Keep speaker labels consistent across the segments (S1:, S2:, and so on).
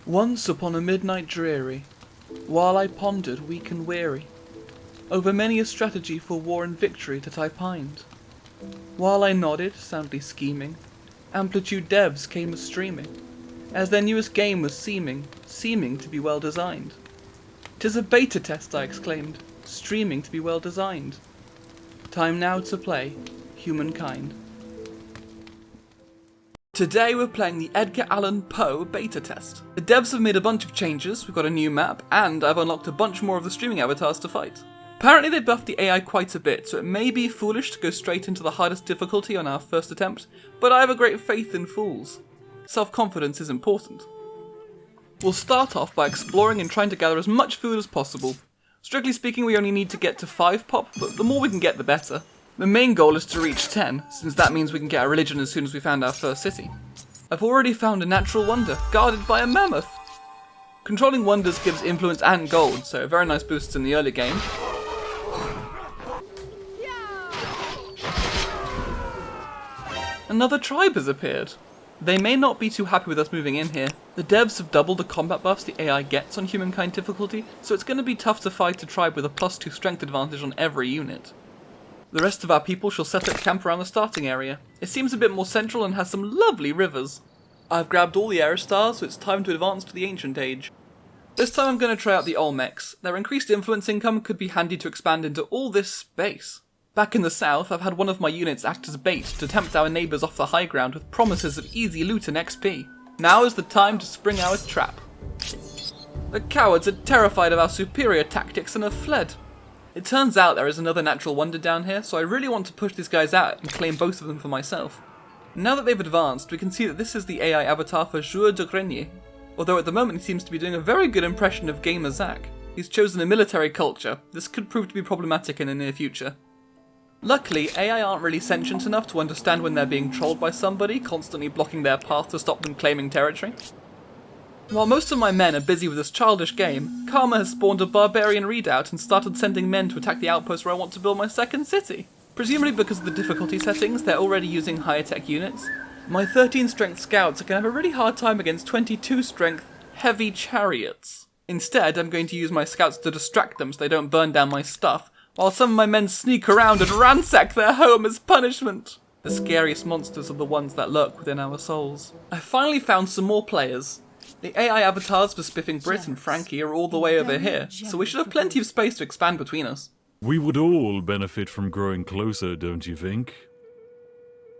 S1: Once upon a midnight dreary, while I pondered weak and weary, over many a strategy for war and victory that I pined. While I nodded, soundly scheming, amplitude devs came a-streaming, as their newest game was seeming to be well designed. "'Tis a beta test," I exclaimed, streaming to be well designed. Time now to play Humankind. Today we're playing the Edgar Allan Poe beta test. The devs have made a bunch of changes, we've got a new map, and I've unlocked a bunch more of the streaming avatars to fight. Apparently they buffed the AI quite a bit, so it may be foolish to go straight into the hardest difficulty on our first attempt, but I have a great faith in fools. Self-confidence is important. We'll start off by exploring and trying to gather as much food as possible. Strictly speaking, we only need to get to 5 pop, but the more we can get the better. The main goal is to reach 10, since that means we can get a religion as soon as we found our first city. I've already found a natural wonder, guarded by a mammoth. Controlling wonders gives influence and gold, so very nice boosts in the early game. Another tribe has appeared. They may not be too happy with us moving in here. The devs have doubled the combat buffs the AI gets on Humankind difficulty, so it's going to be tough to fight a tribe with a +2 strength advantage on every unit. The rest of our people shall set up camp around the starting area. It seems a bit more central and has some lovely rivers. I've grabbed all the era stars, so it's time to advance to the ancient age. This time I'm going to try out the Olmecs. Their increased influence income could be handy to expand into all this space. Back in the south, I've had one of my units act as bait to tempt our neighbours off the high ground with promises of easy loot and XP. Now is the time to spring our trap. The cowards are terrified of our superior tactics and have fled. It turns out there is another natural wonder down here, so I really want to push these guys out and claim both of them for myself. Now that they've advanced, we can see that this is the AI avatar for Joueur de Grenier, although at the moment he seems to be doing a very good impression of Gamer Zach. He's chosen a military culture. This could prove to be problematic in the near future. Luckily, AI aren't really sentient enough to understand when they're being trolled by somebody, constantly blocking their path to stop them claiming territory. While most of my men are busy with this childish game, Khmer has spawned a barbarian redoubt and started sending men to attack the outpost where I want to build my second city. Presumably because of the difficulty settings, they're already using higher tech units. My 13 strength scouts are going to have a really hard time against 22 strength heavy chariots. Instead, I'm going to use my scouts to distract them so they don't burn down my stuff, while some of my men sneak around and ransack their home as punishment. The scariest monsters are the ones that lurk within our souls. I finally found some more players. The AI avatars for Spiffing Brit and Frankie are all the way over here, so we should have plenty of space to expand between us.
S2: We would all benefit from growing closer, don't you think?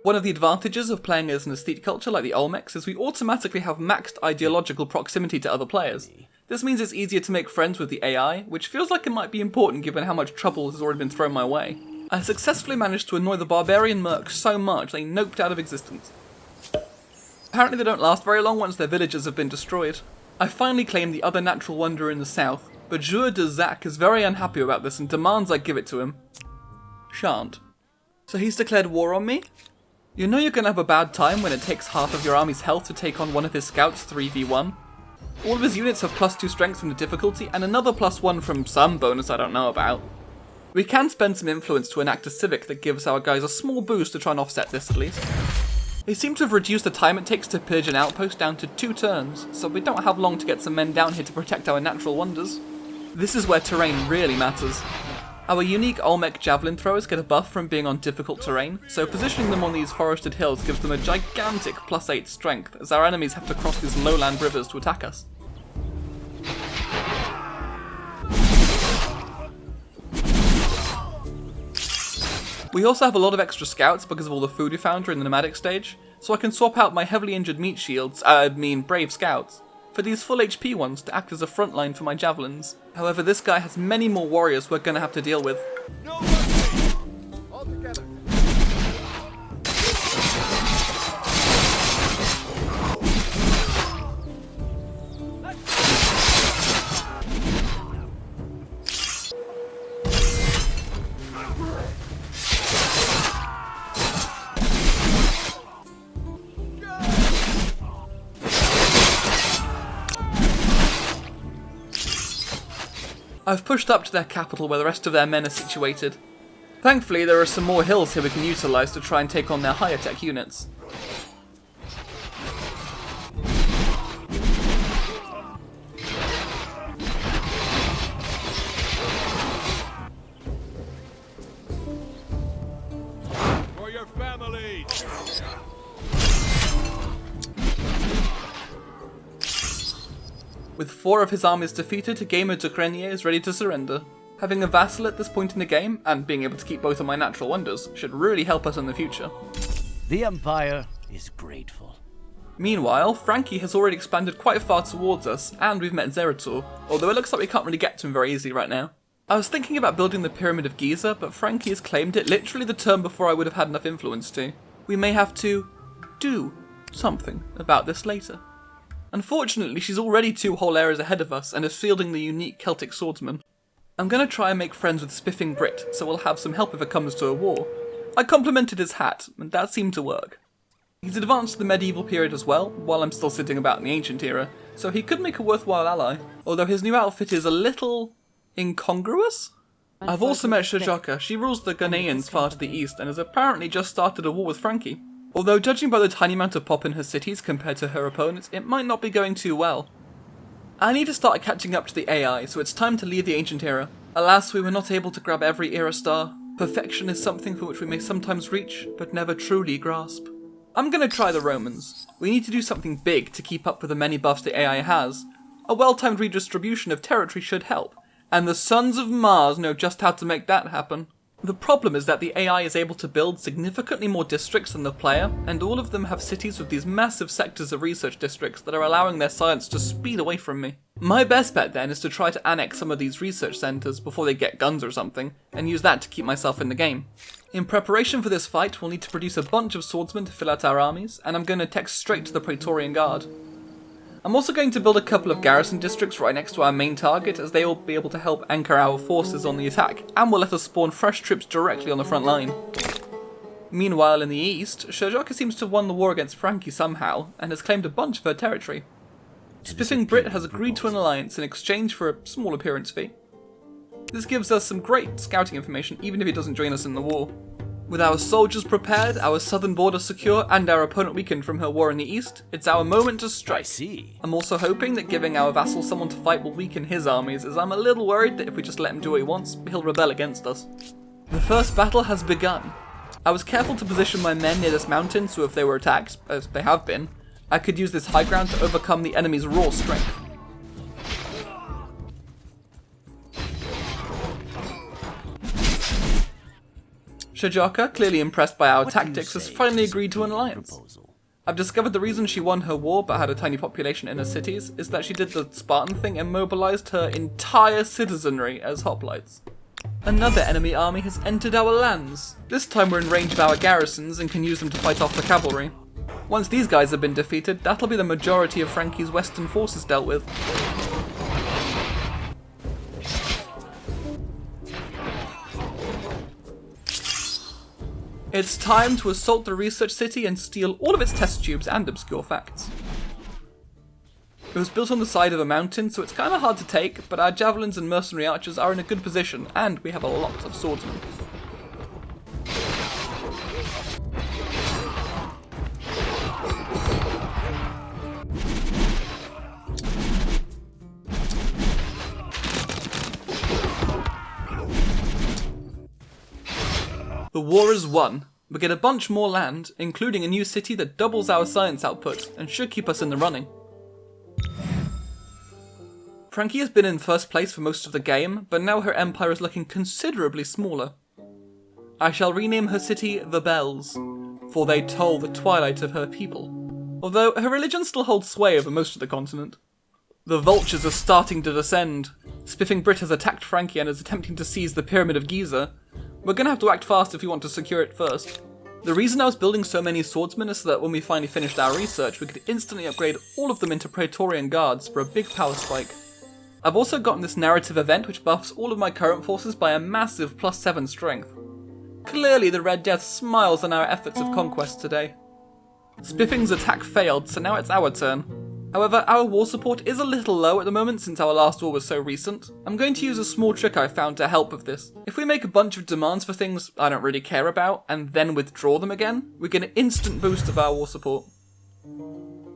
S1: One of the advantages of playing as an aesthete culture like the Olmecs is we automatically have maxed ideological proximity to other players. This means it's easier to make friends with the AI, which feels like it might be important given how much trouble has already been thrown my way. I successfully managed to annoy the barbarian mercs so much they noped out of existence. Apparently they don't last very long once their villages have been destroyed. I finally claimed the other natural wonder in the south, but Joueur de Zach is very unhappy about this and demands I give it to him. Shan't. So he's declared war on me? You know you're gonna have a bad time when it takes half of your army's health to take on one of his scouts 3v1. All of his units have +2 strength from the difficulty and another +1 from some bonus I don't know about. We can spend some influence to enact a civic that gives our guys a small boost to try and offset this at least. They seem to have reduced the time it takes to pillage an outpost down to 2 turns, so we don't have long to get some men down here to protect our natural wonders. This is where terrain really matters. Our unique Olmec javelin throwers get a buff from being on difficult terrain, so positioning them on these forested hills gives them a gigantic +8 strength, as our enemies have to cross these lowland rivers to attack us. We also have a lot of extra scouts because of all the food we found during the nomadic stage, so I can swap out my heavily injured meat shields, brave scouts, for these full HP ones to act as a front line for my javelins. However, this guy has many more warriors we're gonna have to deal with.
S3: No mercy! All together.
S1: I've pushed up to their capital where the rest of their men are situated. Thankfully, there are some more hills here we can utilise to try and take on their higher tech units. With 4 of his armies defeated, Gamer de Grenier is ready to surrender. Having a vassal at this point in the game, and being able to keep both of my natural wonders, should really help us in the future.
S4: The Empire is grateful.
S1: Meanwhile, Frankie has already expanded quite far towards us, and we've met Zeratul, although it looks like we can't really get to him very easily right now. I was thinking about building the Pyramid of Giza, but Frankie has claimed it literally the turn before I would have had enough influence to. We may have to do something about this later. Unfortunately, she's already 2 whole eras ahead of us and is fielding the unique Celtic swordsman. I'm going to try and make friends with Spiffing Brit, so we'll have some help if it comes to a war. I complimented his hat, and that seemed to work. He's advanced to the medieval period as well, while I'm still sitting about in the ancient era, so he could make a worthwhile ally, although his new outfit is a little incongruous? I've also met Shajaka. She rules the Ghanaians far to the east and has apparently just started a war with Frankie. Although judging by the tiny amount of pop in her cities compared to her opponents, it might not be going too well. I need to start catching up to the AI, so it's time to leave the ancient era. Alas, we were not able to grab every era star. Perfection is something for which we may sometimes reach, but never truly grasp. I'm gonna try the Romans. We need to do something big to keep up with the many buffs the AI has. A well-timed redistribution of territory should help, and the Sons of Mars know just how to make that happen. The problem is that the AI is able to build significantly more districts than the player, and all of them have cities with these massive sectors of research districts that are allowing their science to speed away from me. My best bet then is to try to annex some of these research centres before they get guns or something, and use that to keep myself in the game. In preparation for this fight, we'll need to produce a bunch of swordsmen to fill out our armies, and I'm going to text straight to the Praetorian Guard. I'm also going to build a couple of garrison districts right next to our main target, as they will be able to help anchor our forces on the attack, and will let us spawn fresh troops directly on the front line. Meanwhile in the east, Shajaka seems to have won the war against Frankie somehow, and has claimed a bunch of her territory. Spiffing Brit has agreed to an alliance in exchange for a small appearance fee. This gives us some great scouting information, even if he doesn't join us in the war. With our soldiers prepared, our southern border secure, and our opponent weakened from her war in the east, it's our moment to strike.
S4: I see.
S1: I'm also hoping that giving our vassal someone to fight will weaken his armies, as I'm a little worried that if we just let him do what he wants, he'll rebel against us. The first battle has begun. I was careful to position my men near this mountain, so if they were attacked, as they have been, I could use this high ground to overcome the enemy's raw strength. Shajaka, clearly impressed by our tactics, has finally agreed to an alliance. I've discovered the reason she won her war but had a tiny population in her cities is that she did the Spartan thing and mobilized her entire citizenry as hoplites. Another enemy army has entered our lands. This time we're in range of our garrisons and can use them to fight off the cavalry. Once these guys have been defeated, that'll be the majority of Frankie's western forces dealt with. It's time to assault the research city and steal all of its test tubes and obscure facts. It was built on the side of a mountain, so it's kind of hard to take, but our javelins and mercenary archers are in a good position, and we have a lot of swordsmen. The war is won. We get a bunch more land, including a new city that doubles our science output, and should keep us in the running. Frankie has been in first place for most of the game, but now her empire is looking considerably smaller. I shall rename her city The Bells, for they toll the twilight of her people. Although her religion still holds sway over most of the continent. The vultures are starting to descend. Spiffing Brit has attacked Frankie and is attempting to seize the Pyramid of Giza. We're gonna have to act fast if we want to secure it first. The reason I was building so many swordsmen is so that when we finally finished our research, we could instantly upgrade all of them into Praetorian Guards for a big power spike. I've also gotten this narrative event which buffs all of my current forces by a massive +7 strength. Clearly the Red Death smiles on our efforts of conquest today. Spiffing's attack failed, so now it's our turn. However, our war support is a little low at the moment since our last war was so recent. I'm going to use a small trick I found to help with this. If we make a bunch of demands for things I don't really care about, and then withdraw them again, we get an instant boost of our war support.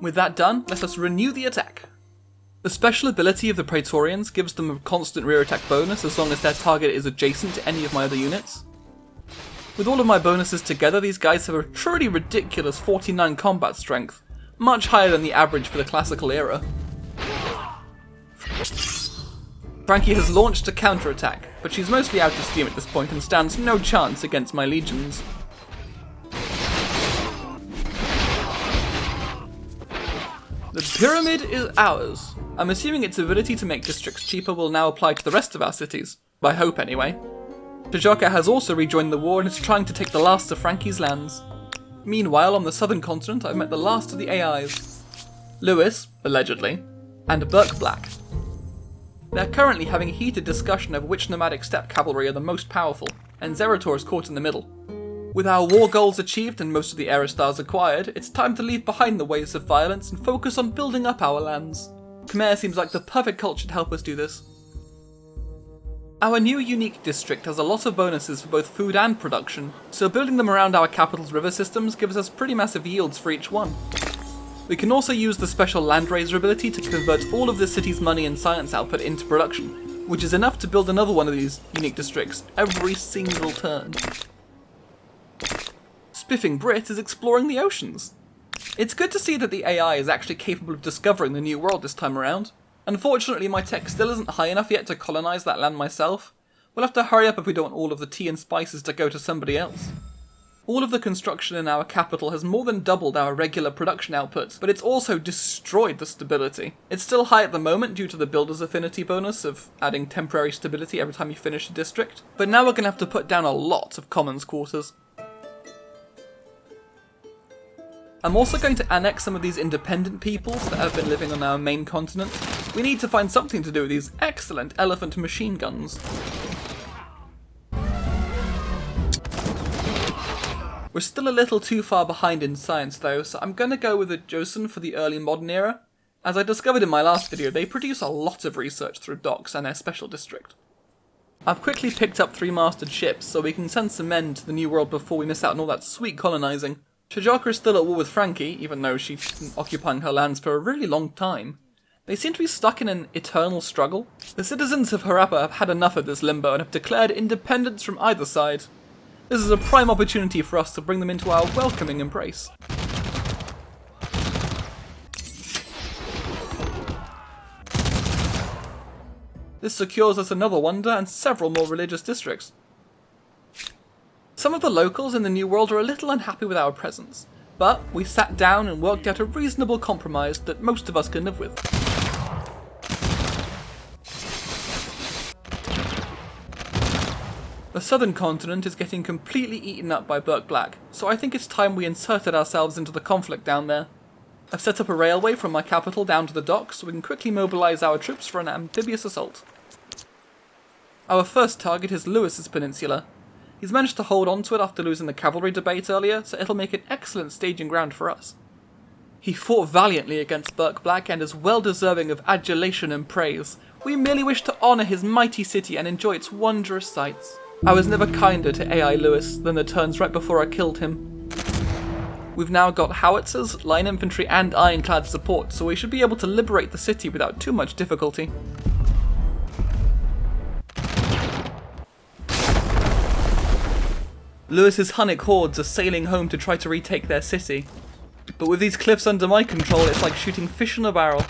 S1: With that done, let us renew the attack. The special ability of the Praetorians gives them a constant rear attack bonus as long as their target is adjacent to any of my other units. With all of my bonuses together, these guys have a truly ridiculous 49 combat strength, much higher than the average for the classical era. Frankie has launched a counterattack, but she's mostly out of steam at this point and stands no chance against my legions. The pyramid is ours. I'm assuming its ability to make districts cheaper will now apply to the rest of our cities. I hope anyway. Tajaka has also rejoined the war and is trying to take the last of Frankie's lands. Meanwhile, on the southern continent, I've met the last of the AIs. Lewis, allegedly, and Burke Black. They're currently having a heated discussion over which nomadic steppe cavalry are the most powerful, and Zerator is caught in the middle. With our war goals achieved and most of the era stars acquired, it's time to leave behind the waves of violence and focus on building up our lands. Khmer seems like the perfect culture to help us do this. Our new unique district has a lot of bonuses for both food and production, so building them around our capital's river systems gives us pretty massive yields for each one. We can also use the special Landraiser ability to convert all of the city's money and science output into production, which is enough to build another one of these unique districts every single turn. Spiffing Brit is exploring the oceans. It's good to see that the AI is actually capable of discovering the new world this time around. Unfortunately, my tech still isn't high enough yet to colonize that land myself. We'll have to hurry up if we don't want all of the tea and spices to go to somebody else. All of the construction in our capital has more than doubled our regular production output, but it's also destroyed the stability. It's still high at the moment due to the builder's affinity bonus of adding temporary stability every time you finish a district, but now we're going to have to put down a lot of commons quarters. I'm also going to annex some of these independent peoples that have been living on our main continent. We need to find something to do with these excellent elephant machine guns. We're still a little too far behind in science though, so I'm going to go with a Joseon for the early modern era. As I discovered in my last video, they produce a lot of research through docks and their special district. I've quickly picked up 3 masted ships so we can send some men to the new world before we miss out on all that sweet colonizing. Tajaka is still at war with Frankie, even though she's been occupying her lands for a really long time. They seem to be stuck in an eternal struggle. The citizens of Harappa have had enough of this limbo and have declared independence from either side. This is a prime opportunity for us to bring them into our welcoming embrace. This secures us another wonder and several more religious districts. Some of the locals in the New World are a little unhappy with our presence, but we sat down and worked out a reasonable compromise that most of us can live with. The southern continent is getting completely eaten up by Burke Black, so I think it's time we inserted ourselves into the conflict down there. I've set up a railway from my capital down to the docks so we can quickly mobilise our troops for an amphibious assault. Our first target is Lewis's Peninsula. He's managed to hold on to it after losing the cavalry debate earlier, so it'll make an excellent staging ground for us. He fought valiantly against Burke Black and is well deserving of adulation and praise. We merely wish to honour his mighty city and enjoy its wondrous sights. I was never kinder to AI Lewis than the turns right before I killed him. We've now got howitzers, line infantry and ironclad support, so we should be able to liberate the city without too much difficulty. Lewis's Hunnic hordes are sailing home to try to retake their city. But with these cliffs under my control, it's like shooting fish in a barrel.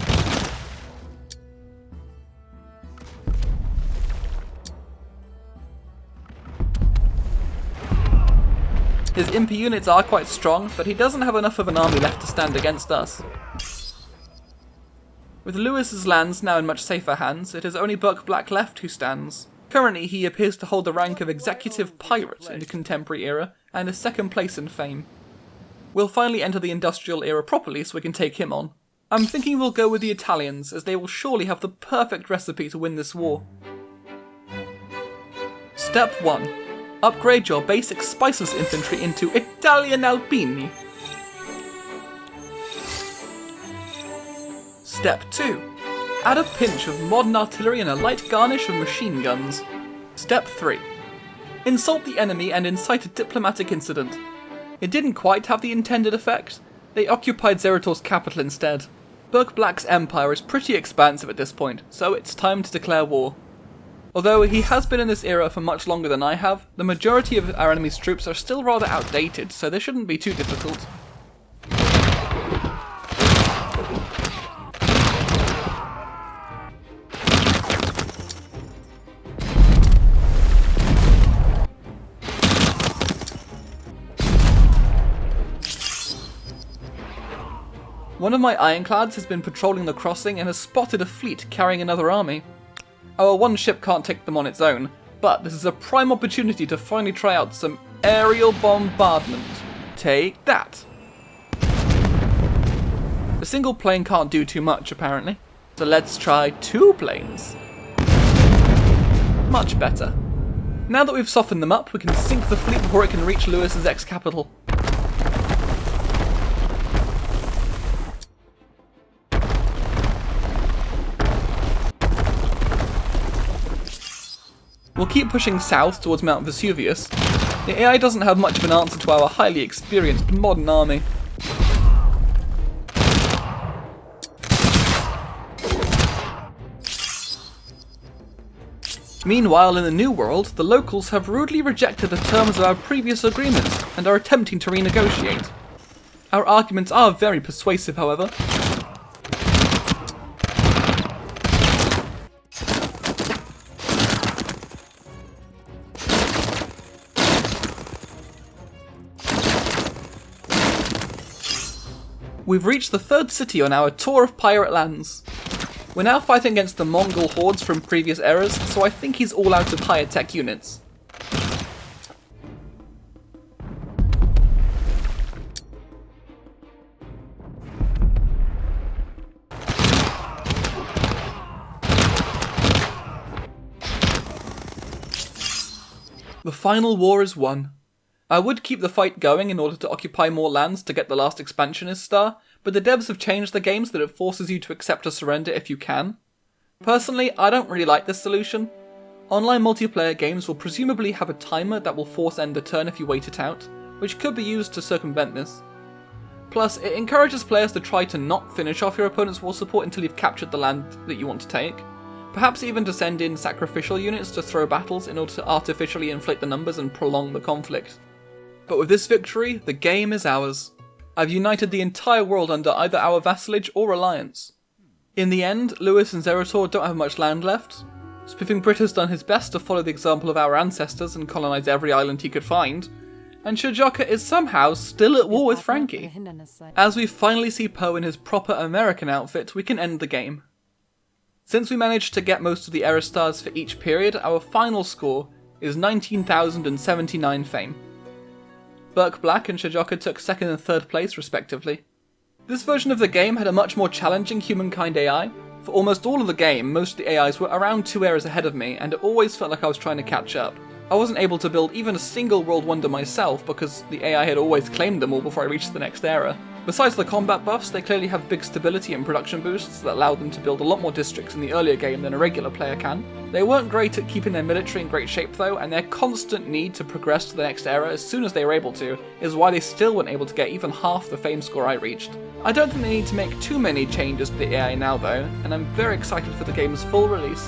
S1: His Impi units are quite strong, but he doesn't have enough of an army left to stand against us. With Lewis's lands now in much safer hands, it is only Burke Black left who stands. Currently, he appears to hold the rank of Executive Pirate in the contemporary era, and is second place in fame. We'll finally enter the industrial era properly so we can take him on. I'm thinking we'll go with the Italians, as they will surely have the perfect recipe to win this war. Step 1. Upgrade your basic spiceless infantry into Italian Alpini. Step 2. Add a pinch of modern artillery and a light garnish of machine guns. Step 3. Insult the enemy and incite a diplomatic incident. It didn't quite have the intended effect. They occupied Zerator's capital instead. Burke Black's empire is pretty expansive at this point, so it's time to declare war. Although he has been in this era for much longer than I have, the majority of our enemy's troops are still rather outdated, so this shouldn't be too difficult. One of my ironclads has been patrolling the crossing and has spotted a fleet carrying another army. Our one ship can't take them on its own, but this is a prime opportunity to finally try out some aerial bombardment. Take that! A single plane can't do too much, apparently. So let's try 2 planes. Much better. Now that we've softened them up, we can sink the fleet before it can reach Lewis's ex-capital. We'll keep pushing south towards Mount Vesuvius. The AI doesn't have much of an answer to our highly experienced modern army. Meanwhile, in the New World, the locals have rudely rejected the terms of our previous agreement and are attempting to renegotiate. Our arguments are very persuasive, however. We've reached the 3rd city on our tour of pirate lands. We're now fighting against the Mongol hordes from previous eras, so I think he's all out of higher tech units. The final war is won. I would keep the fight going in order to occupy more lands to get the last expansionist star, but the devs have changed the game so that it forces you to accept a surrender if you can. Personally, I don't really like this solution. Online multiplayer games will presumably have a timer that will force end a turn if you wait it out, which could be used to circumvent this. Plus, it encourages players to try to not finish off your opponent's war support until you've captured the land that you want to take. Perhaps even to send in sacrificial units to throw battles in order to artificially inflate the numbers and prolong the conflict. But with this victory, the game is ours. I've united the entire world under either our vassalage or alliance. In the end, Lewis and Zerator don't have much land left. Spiffing Brit has done his best to follow the example of our ancestors and colonise every island he could find, and Shajaka is somehow still at war with Frankie. As we finally see Poe in his proper American outfit, we can end the game. Since we managed to get most of the era stars for each period, our final score is 19,079 fame. Burke Black and Shajaka took 2nd and 3rd place respectively. This version of the game had a much more challenging Humankind AI. For almost all of the game, most of the AIs were around 2 eras ahead of me, and it always felt like I was trying to catch up. I wasn't able to build even a single world wonder myself because the AI had always claimed them all before I reached the next era. Besides the combat buffs, they clearly have big stability and production boosts that allow them to build a lot more districts in the earlier game than a regular player can. They weren't great at keeping their military in great shape though, and their constant need to progress to the next era as soon as they were able to is why they still weren't able to get even half the fame score I reached. I don't think they need to make too many changes to the AI now though, and I'm very excited for the game's full release.